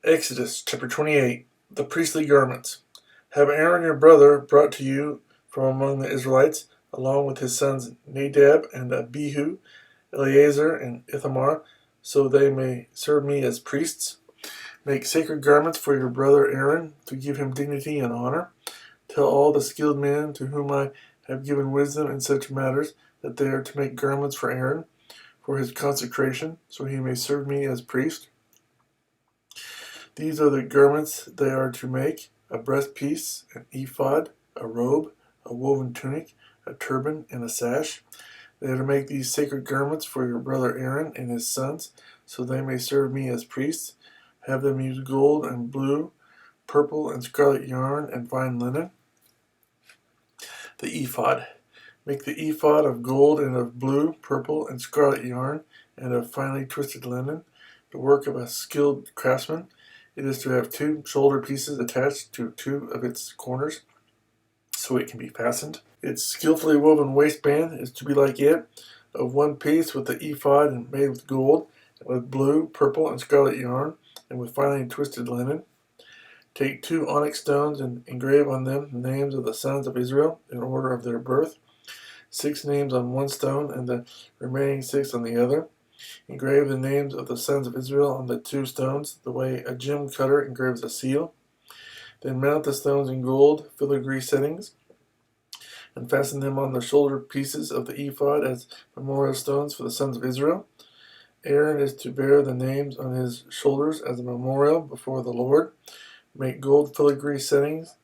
Exodus chapter 28. The priestly garments. Have Aaron your brother brought to you from among the Israelites, along with his sons Nadab and Abihu, Eleazar and Ithamar, so they may serve me as priests. Make sacred garments for your brother Aaron, to give him dignity and honor. Tell all the skilled men to whom I have given wisdom in such matters, that they are to make garments for Aaron, for his consecration, so he may serve me as priest. These are the garments they are to make: a breastpiece, an ephod, a robe, a woven tunic, a turban, and a sash. They are to make these sacred garments for your brother Aaron and his sons, so they may serve me as priests. Have them use gold and blue, purple and scarlet yarn, and fine linen. The ephod. Make the ephod of gold and of blue, purple, and scarlet yarn, and of finely twisted linen, the work of a skilled craftsman. It is to have 2 shoulder pieces attached to 2 of its corners, so it can be fastened. Its skillfully woven waistband is to be like it, of 1 piece with the ephod, and made with gold, and with blue, purple, and scarlet yarn, and with finely twisted linen. Take 2 onyx stones and engrave on them the names of the sons of Israel in order of their birth, 6 names on 1 stone, and the remaining 6 on the other. Engrave the names of the sons of Israel on the 2 stones, the way a gem cutter engraves a seal. Then mount the stones in gold filigree settings, and fasten them on the shoulder pieces of the ephod as memorial stones for the sons of Israel. Aaron is to bear the names on his shoulders as a memorial before the Lord. Make gold filigree settings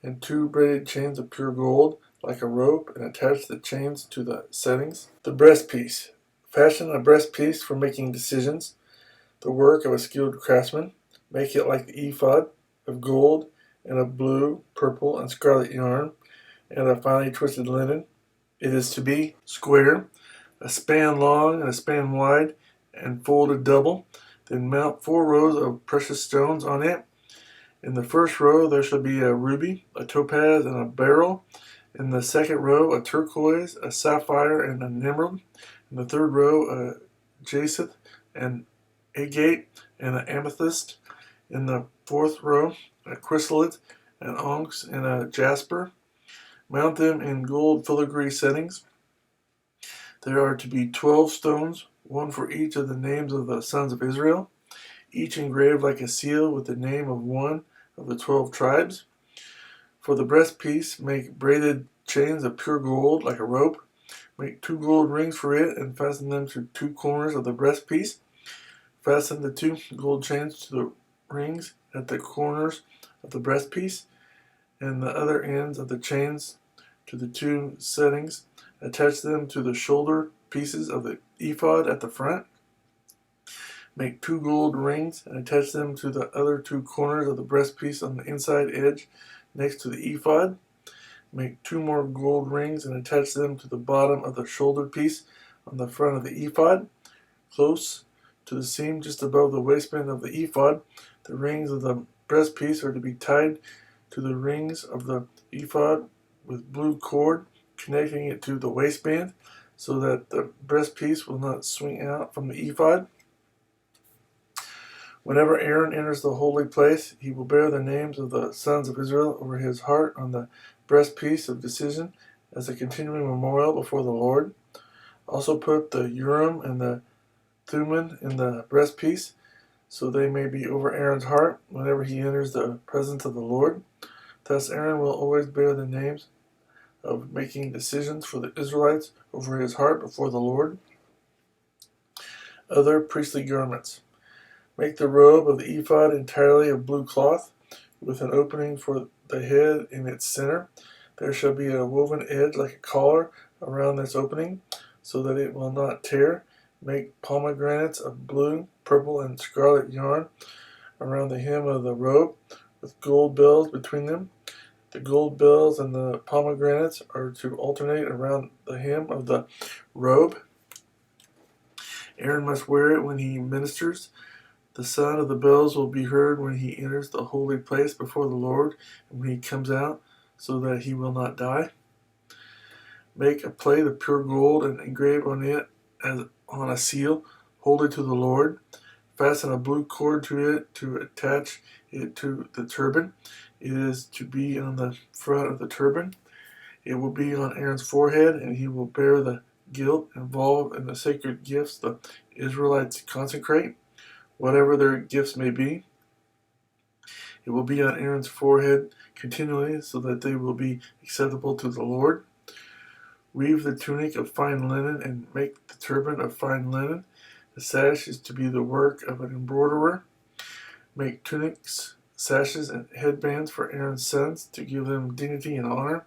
and 2 braided chains of pure gold, like a rope, and attach the chains to the settings. The breastpiece. Fashion a breastpiece for making decisions, the work of a skilled craftsman. Make it like the ephod, of gold, and of blue, purple, and scarlet yarn, and of finely twisted linen. It is to be square, a span long and a span wide, and folded double. Then mount 4 rows of precious stones on it. In the first row there shall be a ruby, a topaz, and a beryl. In the second row a turquoise, a sapphire, and an emerald. In the third row a jacinth, an agate, and an amethyst. In the fourth row a chrysolite, an onyx, and a jasper. Mount them in gold filigree settings. There are to be 12 stones, 1 for each of the names of the sons of Israel, each engraved like a seal with the name of one of the 12 tribes. For the breastpiece, make braided chains of pure gold, like a rope. Make 2 gold rings for it, and fasten them to 2 corners of the breastpiece. Fasten the 2 gold chains to the rings at the corners of the breastpiece, and the other ends of the chains to the 2 settings. Attach them to the shoulder pieces of the ephod at the front. Make 2 gold rings, and attach them to the other 2 corners of the breastpiece on the inside edge next to the ephod. Make 2 more gold rings, and attach them to the bottom of the shoulder piece on the front of the ephod, close to the seam just above the waistband of the ephod. The rings of the breastpiece are to be tied to the rings of the ephod with blue cord, connecting it to the waistband, so that the breastpiece will not swing out from the ephod. Whenever Aaron enters the holy place, he will bear the names of the sons of Israel over his heart on the breastpiece of decision as a continuing memorial before the Lord. Also put the Urim and the Thummim in the breastpiece, so they may be over Aaron's heart whenever he enters the presence of the Lord. Thus Aaron will always bear the names of making decisions for the Israelites over his heart before the Lord. Other priestly garments. Make the robe of the ephod entirely of blue cloth, with an opening for the head in its center. There shall be a woven edge like a collar around this opening, so that it will not tear. Make pomegranates of blue, purple, and scarlet yarn around the hem of the robe, with gold bells between them. The gold bells and the pomegranates are to alternate around the hem of the robe. Aaron must wear it when he ministers. The sound of the bells will be heard when he enters the holy place before the Lord, and when he comes out, so that he will not die. Make a plate of pure gold, and engrave on it as on a seal, holy to the Lord. Fasten a blue cord to it to attach it to the turban. It is to be on the front of the turban. It will be on Aaron's forehead, and he will bear the guilt involved in the sacred gifts the Israelites consecrate, whatever their gifts may be. It will be on Aaron's forehead continually, so that they will be acceptable to the Lord. Weave the tunic of fine linen and make the turban of fine linen. The sash is to be the work of an embroiderer. Make tunics, sashes, and headbands for Aaron's sons to give them dignity and honor.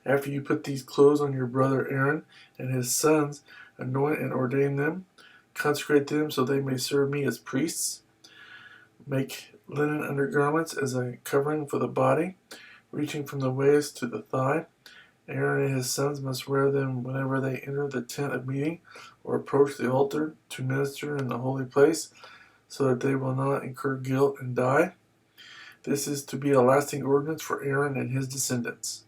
After you put these clothes on your brother Aaron and his sons, anoint and ordain them. Consecrate them so they may serve me as priests. Make linen undergarments as a covering for the body, reaching from the waist to the thigh. Aaron and his sons must wear them whenever they enter the tent of meeting or approach the altar to minister in the holy place, so that they will not incur guilt and die. This is to be a lasting ordinance for Aaron and his descendants.